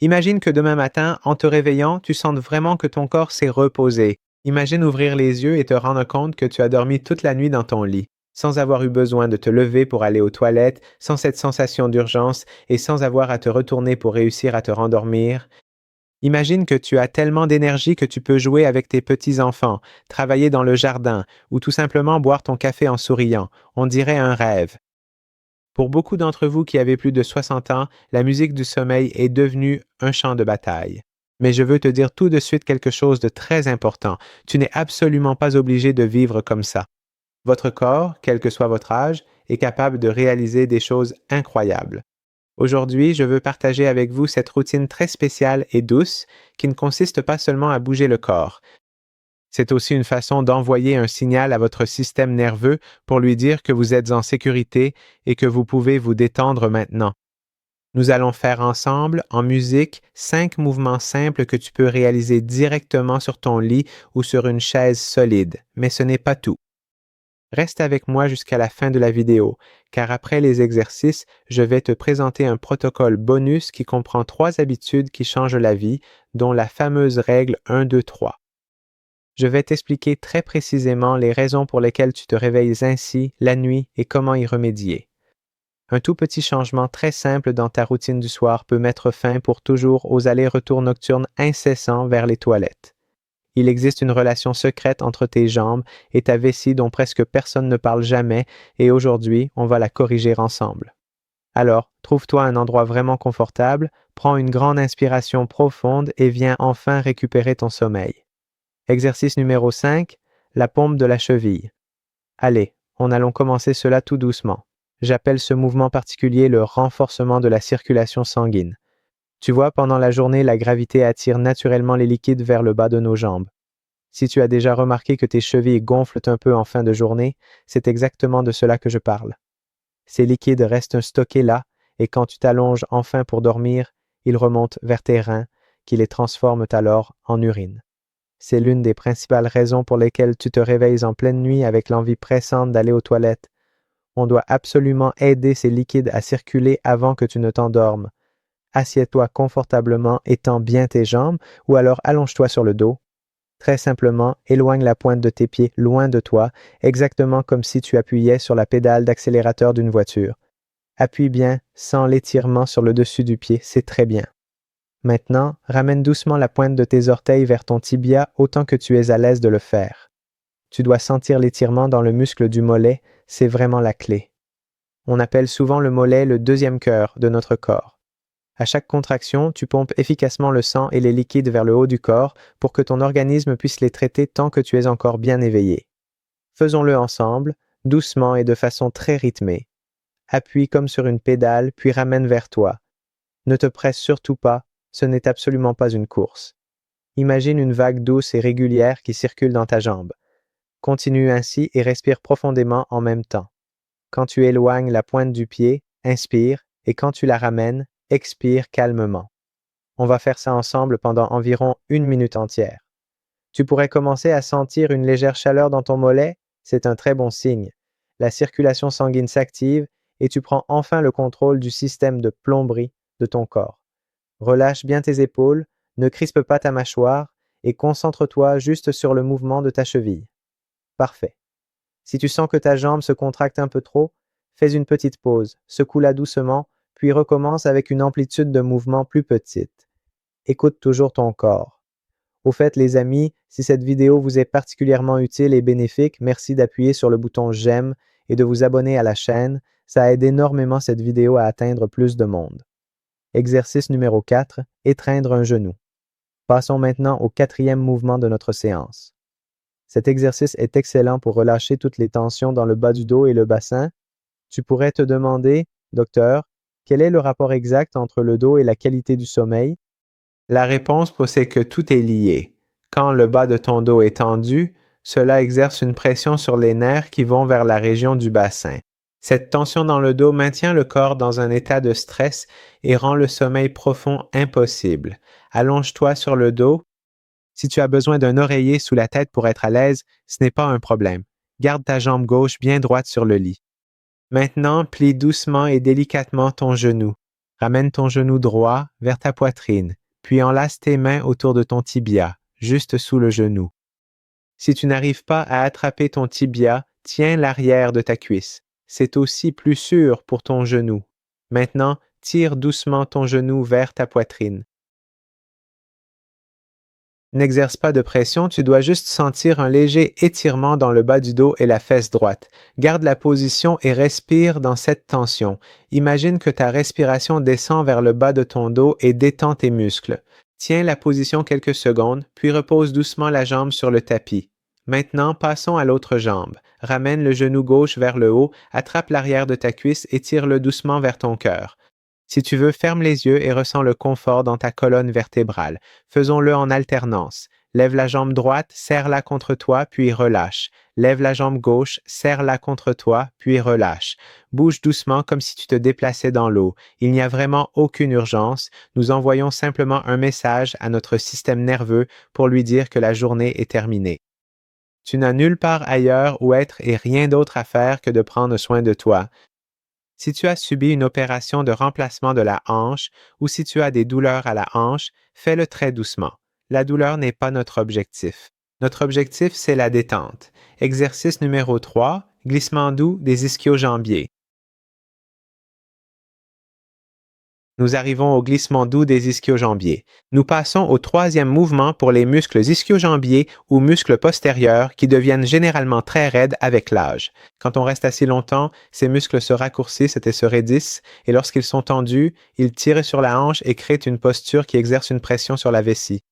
Imagine que demain matin, en te réveillant, tu sentes vraiment que ton corps s'est reposé. Imagine ouvrir les yeux et te rendre compte que tu as dormi toute la nuit dans ton lit, sans avoir eu besoin de te lever pour aller aux toilettes, sans cette sensation d'urgence et sans avoir à te retourner pour réussir à te rendormir. Imagine que tu as tellement d'énergie que tu peux jouer avec tes petits-enfants, travailler dans le jardin ou tout simplement boire ton café en souriant. On dirait un rêve. Pour beaucoup d'entre vous qui avez plus de 60 ans, la musique du sommeil est devenue un champ de bataille. Mais je veux te dire tout de suite quelque chose de très important. Tu n'es absolument pas obligé de vivre comme ça. Votre corps, quel que soit votre âge, est capable de réaliser des choses incroyables. Aujourd'hui, je veux partager avec vous cette routine très spéciale et douce qui ne consiste pas seulement à bouger le corps. C'est aussi une façon d'envoyer un signal à votre système nerveux pour lui dire que vous êtes en sécurité et que vous pouvez vous détendre maintenant. Nous allons faire ensemble, en musique, 5 mouvements simples que tu peux réaliser directement sur ton lit ou sur une chaise solide, mais ce n'est pas tout. Reste avec moi jusqu'à la fin de la vidéo, car après les exercices, je vais te présenter un protocole bonus qui comprend 3 habitudes qui changent la vie, dont la fameuse règle 1, 2, 3. Je vais t'expliquer très précisément les raisons pour lesquelles tu te réveilles ainsi la nuit et comment y remédier. Un tout petit changement très simple dans ta routine du soir peut mettre fin pour toujours aux allers-retours nocturnes incessants vers les toilettes. Il existe une relation secrète entre tes jambes et ta vessie dont presque personne ne parle jamais et aujourd'hui, on va la corriger ensemble. Alors, trouve-toi un endroit vraiment confortable, prends une grande inspiration profonde et viens enfin récupérer ton sommeil. Exercice numéro 5, la paume de la cheville. Allez, allons commencer cela tout doucement. J'appelle ce mouvement particulier le renforcement de la circulation sanguine. Tu vois, pendant la journée, la gravité attire naturellement les liquides vers le bas de nos jambes. Si tu as déjà remarqué que tes chevilles gonflent un peu en fin de journée, c'est exactement de cela que je parle. Ces liquides restent stockés là, et quand tu t'allonges enfin pour dormir, ils remontent vers tes reins, qui les transforment alors en urine. C'est l'une des principales raisons pour lesquelles tu te réveilles en pleine nuit avec l'envie pressante d'aller aux toilettes. On doit absolument aider ces liquides à circuler avant que tu ne t'endormes. Assieds-toi confortablement, étends bien tes jambes, ou alors allonge-toi sur le dos. Très simplement, éloigne la pointe de tes pieds loin de toi, exactement comme si tu appuyais sur la pédale d'accélérateur d'une voiture. Appuie bien, sans l'étirement sur le dessus du pied, c'est très bien. Maintenant, ramène doucement la pointe de tes orteils vers ton tibia autant que tu es à l'aise de le faire. Tu dois sentir l'étirement dans le muscle du mollet, c'est vraiment la clé. On appelle souvent le mollet le deuxième cœur de notre corps. À chaque contraction, tu pompes efficacement le sang et les liquides vers le haut du corps pour que ton organisme puisse les traiter tant que tu es encore bien éveillé. Faisons-le ensemble, doucement et de façon très rythmée. Appuie comme sur une pédale, puis ramène vers toi. Ne te presse surtout pas, ce n'est absolument pas une course. Imagine une vague douce et régulière qui circule dans ta jambe. Continue ainsi et respire profondément en même temps. Quand tu éloignes la pointe du pied, inspire, et quand tu la ramènes, expire calmement. On va faire ça ensemble pendant environ 1 minute entière. Tu pourrais commencer à sentir une légère chaleur dans ton mollet, c'est un très bon signe. La circulation sanguine s'active et tu prends enfin le contrôle du système de plomberie de ton corps. Relâche bien tes épaules, ne crispe pas ta mâchoire et concentre-toi juste sur le mouvement de ta cheville. Parfait. Si tu sens que ta jambe se contracte un peu trop, fais une petite pause, secoue-la doucement, puis recommence avec une amplitude de mouvement plus petite. Écoute toujours ton corps. Au fait, les amis, si cette vidéo vous est particulièrement utile et bénéfique, merci d'appuyer sur le bouton j'aime et de vous abonner à la chaîne. Ça aide énormément cette vidéo à atteindre plus de monde. Exercice numéro 4, étreindre un genou. Passons maintenant au 4e mouvement de notre séance. Cet exercice est excellent pour relâcher toutes les tensions dans le bas du dos et le bassin. Tu pourrais te demander, docteur, quel est le rapport exact entre le dos et la qualité du sommeil? La réponse, c'est que tout est lié. Quand le bas de ton dos est tendu, cela exerce une pression sur les nerfs qui vont vers la région du bassin. Cette tension dans le dos maintient le corps dans un état de stress et rend le sommeil profond impossible. Allonge-toi sur le dos. Si tu as besoin d'un oreiller sous la tête pour être à l'aise, ce n'est pas un problème. Garde ta jambe gauche bien droite sur le lit. Maintenant, plie doucement et délicatement ton genou. Ramène ton genou droit vers ta poitrine, puis enlace tes mains autour de ton tibia, juste sous le genou. Si tu n'arrives pas à attraper ton tibia, tiens l'arrière de ta cuisse. C'est aussi plus sûr pour ton genou. Maintenant, tire doucement ton genou vers ta poitrine. N'exerce pas de pression, tu dois juste sentir un léger étirement dans le bas du dos et la fesse droite. Garde la position et respire dans cette tension. Imagine que ta respiration descend vers le bas de ton dos et détend tes muscles. Tiens la position quelques secondes, puis repose doucement la jambe sur le tapis. Maintenant, passons à l'autre jambe. Ramène le genou gauche vers le haut, attrape l'arrière de ta cuisse et tire-le doucement vers ton cœur. Si tu veux, ferme les yeux et ressens le confort dans ta colonne vertébrale. Faisons-le en alternance. Lève la jambe droite, serre-la contre toi, puis relâche. Lève la jambe gauche, serre-la contre toi, puis relâche. Bouge doucement comme si tu te déplaçais dans l'eau. Il n'y a vraiment aucune urgence. Nous envoyons simplement un message à notre système nerveux pour lui dire que la journée est terminée. Tu n'as nulle part ailleurs où être et rien d'autre à faire que de prendre soin de toi. Si tu as subi une opération de remplacement de la hanche ou si tu as des douleurs à la hanche, fais-le très doucement. La douleur n'est pas notre objectif. Notre objectif, c'est la détente. Exercice numéro 3, glissement doux des ischio-jambiers. Nous arrivons au glissement doux des ischio-jambiers. Nous passons au troisième mouvement pour les muscles ischio-jambiers ou muscles postérieurs qui deviennent généralement très raides avec l'âge. Quand on reste assis longtemps, ces muscles se raccourcissent et se raidissent, et lorsqu'ils sont tendus, ils tirent sur la hanche et créent une posture qui exerce une pression sur la vessie.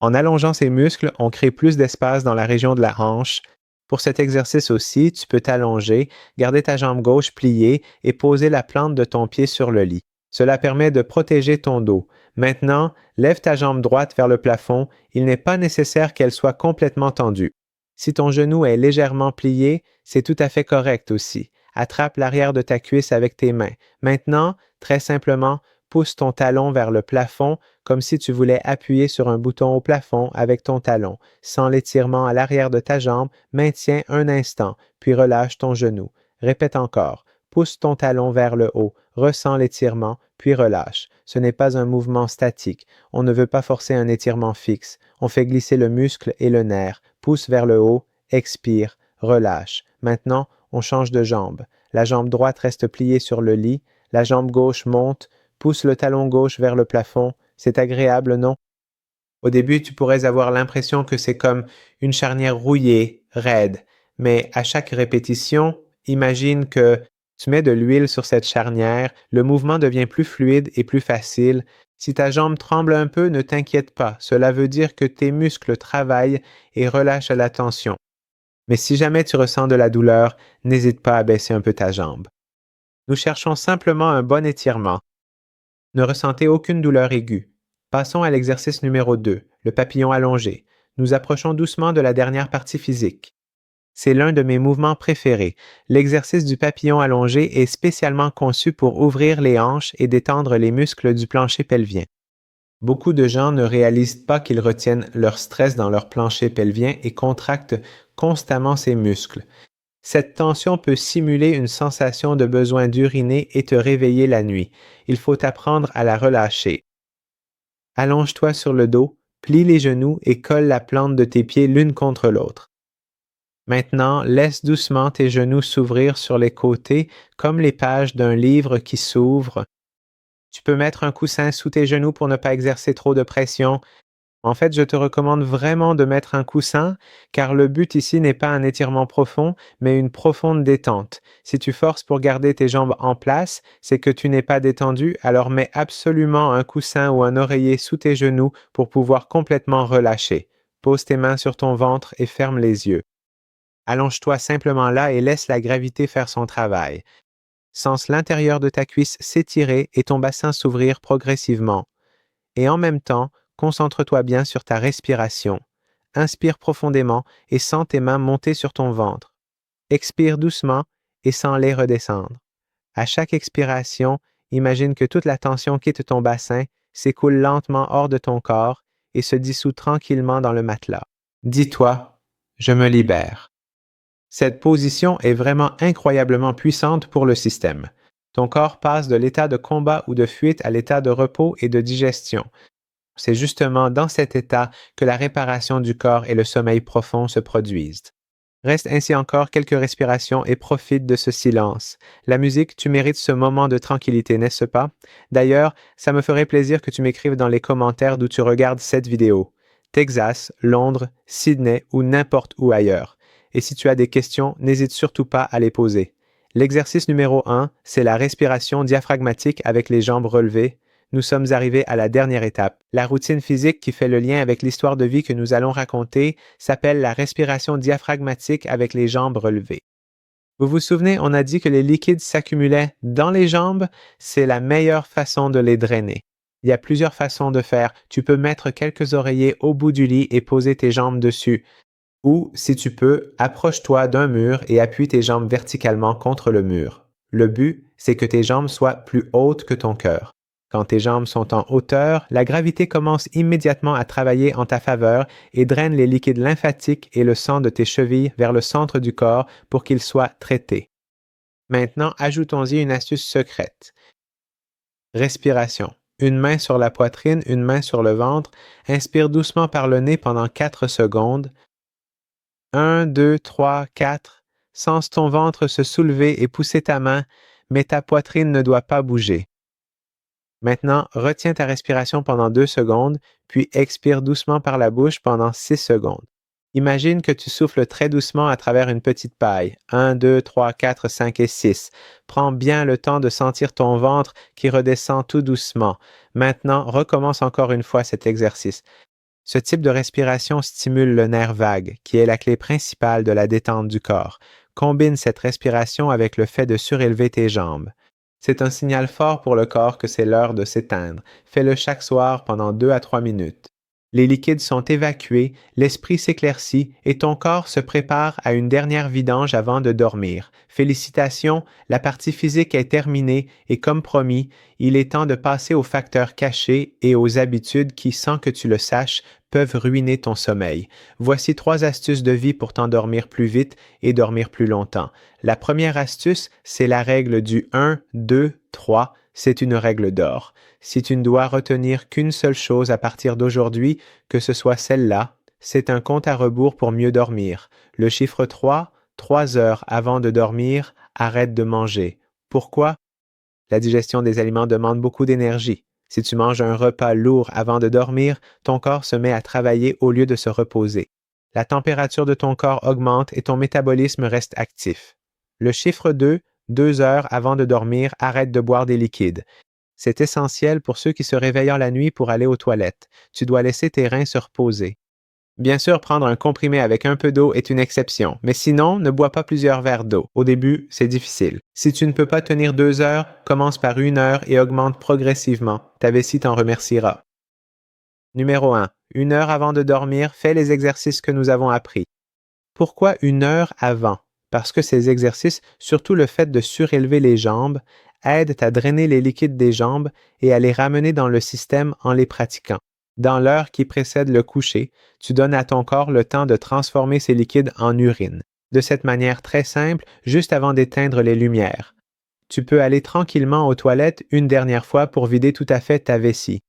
En allongeant ces muscles, on crée plus d'espace dans la région de la hanche. Pour cet exercice aussi, tu peux t'allonger, garder ta jambe gauche pliée et poser la plante de ton pied sur le lit. Cela permet de protéger ton dos. Maintenant, lève ta jambe droite vers le plafond. Il n'est pas nécessaire qu'elle soit complètement tendue. Si ton genou est légèrement plié, c'est tout à fait correct aussi. Attrape l'arrière de ta cuisse avec tes mains. Maintenant, très simplement, pousse ton talon vers le plafond comme si tu voulais appuyer sur un bouton au plafond avec ton talon. Sans l'étirement à l'arrière de ta jambe, maintiens un instant, puis relâche ton genou. Répète encore. Pousse ton talon vers le haut, ressens l'étirement, puis relâche. Ce n'est pas un mouvement statique. On ne veut pas forcer un étirement fixe. On fait glisser le muscle et le nerf. Pousse vers le haut, expire, relâche. Maintenant, on change de jambe. La jambe droite reste pliée sur le lit. La jambe gauche monte. Pousse le talon gauche vers le plafond. C'est agréable, non? Au début, tu pourrais avoir l'impression que c'est comme une charnière rouillée, raide. Mais à chaque répétition, imagine que tu mets de l'huile sur cette charnière, le mouvement devient plus fluide et plus facile. Si ta jambe tremble un peu, ne t'inquiète pas. Cela veut dire que tes muscles travaillent et relâchent la tension. Mais si jamais tu ressens de la douleur, n'hésite pas à baisser un peu ta jambe. Nous cherchons simplement un bon étirement. Ne ressentez aucune douleur aiguë. Passons à l'exercice numéro 2, le papillon allongé. Nous approchons doucement de la dernière partie physique. C'est l'un de mes mouvements préférés. L'exercice du papillon allongé est spécialement conçu pour ouvrir les hanches et détendre les muscles du plancher pelvien. Beaucoup de gens ne réalisent pas qu'ils retiennent leur stress dans leur plancher pelvien et contractent constamment ces muscles. Cette tension peut simuler une sensation de besoin d'uriner et te réveiller la nuit. Il faut apprendre à la relâcher. Allonge-toi sur le dos, plie les genoux et colle la plante de tes pieds l'une contre l'autre. Maintenant, laisse doucement tes genoux s'ouvrir sur les côtés comme les pages d'un livre qui s'ouvre. Tu peux mettre un coussin sous tes genoux pour ne pas exercer trop de pression. En fait, je te recommande vraiment de mettre un coussin, car le but ici n'est pas un étirement profond, mais une profonde détente. Si tu forces pour garder tes jambes en place, c'est que tu n'es pas détendu, alors mets absolument un coussin ou un oreiller sous tes genoux pour pouvoir complètement relâcher. Pose tes mains sur ton ventre et ferme les yeux. Allonge-toi simplement là et laisse la gravité faire son travail. Sens l'intérieur de ta cuisse s'étirer et ton bassin s'ouvrir progressivement. Et en même temps, concentre-toi bien sur ta respiration. Inspire profondément et sens tes mains monter sur ton ventre. Expire doucement et sens-les redescendre. À chaque expiration, imagine que toute la tension quitte ton bassin, s'écoule lentement hors de ton corps et se dissout tranquillement dans le matelas. Dis-toi, je me libère. Cette position est vraiment incroyablement puissante pour le système. Ton corps passe de l'état de combat ou de fuite à l'état de repos et de digestion. C'est justement dans cet état que la réparation du corps et le sommeil profond se produisent. Reste ainsi encore quelques respirations et profite de ce silence. La musique, tu mérites ce moment de tranquillité, n'est-ce pas? D'ailleurs, ça me ferait plaisir que tu m'écrives dans les commentaires d'où tu regardes cette vidéo. Texas, Londres, Sydney ou n'importe où ailleurs. Et si tu as des questions, n'hésite surtout pas à les poser. L'exercice numéro 1, c'est la respiration diaphragmatique avec les jambes relevées. Nous sommes arrivés à la dernière étape. La routine physique qui fait le lien avec l'histoire de vie que nous allons raconter s'appelle la respiration diaphragmatique avec les jambes relevées. Vous vous souvenez, on a dit que les liquides s'accumulaient dans les jambes, c'est la meilleure façon de les drainer. Il y a plusieurs façons de faire. Tu peux mettre quelques oreillers au bout du lit et poser tes jambes dessus. Ou, si tu peux, approche-toi d'un mur et appuie tes jambes verticalement contre le mur. Le but, c'est que tes jambes soient plus hautes que ton cœur. Quand tes jambes sont en hauteur, la gravité commence immédiatement à travailler en ta faveur et draine les liquides lymphatiques et le sang de tes chevilles vers le centre du corps pour qu'ils soient traités. Maintenant, ajoutons-y une astuce secrète. Respiration. Une main sur la poitrine, une main sur le ventre. Inspire doucement par le nez pendant 4 secondes. 1, 2, 3, 4. Sens ton ventre se soulever et pousser ta main, mais ta poitrine ne doit pas bouger. Maintenant, retiens ta respiration pendant 2 secondes, puis expire doucement par la bouche pendant 6 secondes. Imagine que tu souffles très doucement à travers une petite paille. 1, 2, 3, 4, 5 et 6. Prends bien le temps de sentir ton ventre qui redescend tout doucement. Maintenant, recommence encore une fois cet exercice. Ce type de respiration stimule le nerf vague, qui est la clé principale de la détente du corps. Combine cette respiration avec le fait de surélever tes jambes. C'est un signal fort pour le corps que c'est l'heure de s'éteindre. Fais-le chaque soir pendant 2 à 3 minutes. Les liquides sont évacués, l'esprit s'éclaircit et ton corps se prépare à une dernière vidange avant de dormir. Félicitations, la partie physique est terminée et comme promis, il est temps de passer aux facteurs cachés et aux habitudes qui, sans que tu le saches, peuvent ruiner ton sommeil. Voici 3 astuces de vie pour t'endormir plus vite et dormir plus longtemps. La première astuce, c'est la règle du 1, 2, 3. C'est une règle d'or. Si tu ne dois retenir qu'une seule chose à partir d'aujourd'hui, que ce soit celle-là, c'est un compte à rebours pour mieux dormir. Le chiffre 3, 3 heures avant de dormir, arrête de manger. Pourquoi? La digestion des aliments demande beaucoup d'énergie. Si tu manges un repas lourd avant de dormir, ton corps se met à travailler au lieu de se reposer. La température de ton corps augmente et ton métabolisme reste actif. Le chiffre 2, 2 heures avant de dormir, arrête de boire des liquides. C'est essentiel pour ceux qui se réveillent la nuit pour aller aux toilettes. Tu dois laisser tes reins se reposer. Bien sûr, prendre un comprimé avec un peu d'eau est une exception, mais sinon, ne bois pas plusieurs verres d'eau. Au début, c'est difficile. Si tu ne peux pas tenir 2 heures, commence par 1 heure et augmente progressivement. Ta vessie t'en remerciera. Numéro 1. 1 heure avant de dormir, fais les exercices que nous avons appris. Pourquoi 1 heure avant? Parce que ces exercices, surtout le fait de surélever les jambes, aident à drainer les liquides des jambes et à les ramener dans le système en les pratiquant. Dans l'heure qui précède le coucher, tu donnes à ton corps le temps de transformer ces liquides en urine. De cette manière très simple, juste avant d'éteindre les lumières. Tu peux aller tranquillement aux toilettes une dernière fois pour vider tout à fait ta vessie.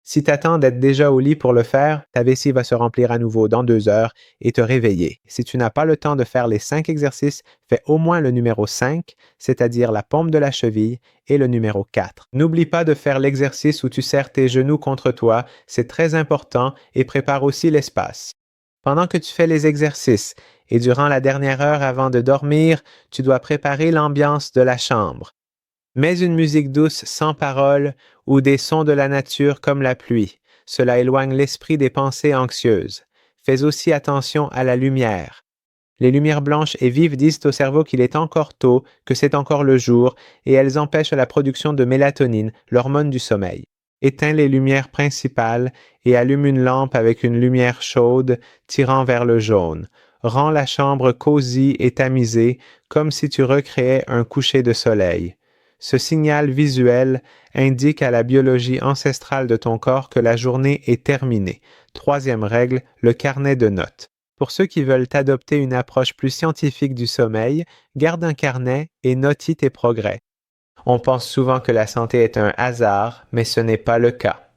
Si tu attends d'être déjà au lit pour le faire, ta vessie va se remplir à nouveau dans 2 heures et te réveiller. Si tu n'as pas le temps de faire les 5 exercices, fais au moins le numéro 5, c'est-à-dire la paume de la cheville, et le numéro 4. N'oublie pas de faire l'exercice où tu serres tes genoux contre toi, c'est très important et prépare aussi l'espace. Pendant que tu fais les exercices et durant la dernière heure avant de dormir, tu dois préparer l'ambiance de la chambre. Mets une musique douce sans paroles ou des sons de la nature comme la pluie. Cela éloigne l'esprit des pensées anxieuses. Fais aussi attention à la lumière. Les lumières blanches et vives disent au cerveau qu'il est encore tôt, que c'est encore le jour, et elles empêchent la production de mélatonine, l'hormone du sommeil. Éteins les lumières principales et allume une lampe avec une lumière chaude tirant vers le jaune. Rends la chambre cosy et tamisée, comme si tu recréais un coucher de soleil. Ce signal visuel indique à la biologie ancestrale de ton corps que la journée est terminée. 3e règle, le carnet de notes. Pour ceux qui veulent adopter une approche plus scientifique du sommeil, garde un carnet et note tes progrès. On pense souvent que la santé est un hasard, mais ce n'est pas le cas.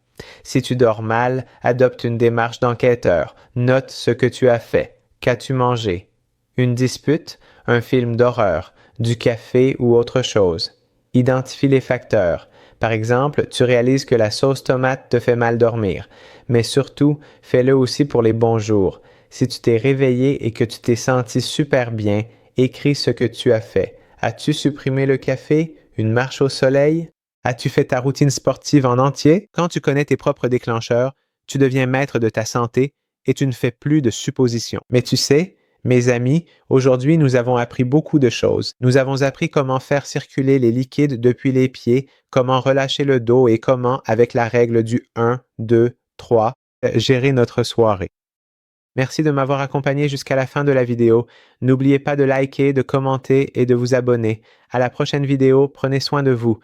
Si tu dors mal, adopte une démarche d'enquêteur. Note ce que tu as fait. Qu'as-tu mangé? Une dispute? Un film d'horreur? Du café ou autre chose? Identifie les facteurs. Par exemple, tu réalises que la sauce tomate te fait mal dormir, mais surtout, fais-le aussi pour les bons jours. Si tu t'es réveillé et que tu t'es senti super bien, écris ce que tu as fait. As-tu supprimé le café? Une marche au soleil? As-tu fait ta routine sportive en entier? Quand tu connais tes propres déclencheurs, tu deviens maître de ta santé et tu ne fais plus de suppositions. Mais tu sais, mes amis, aujourd'hui nous avons appris beaucoup de choses. Nous avons appris comment faire circuler les liquides depuis les pieds, comment relâcher le dos et comment, avec la règle du 1, 2, 3, gérer notre soirée. Merci de m'avoir accompagné jusqu'à la fin de la vidéo. N'oubliez pas de liker, de commenter et de vous abonner. À la prochaine vidéo, prenez soin de vous.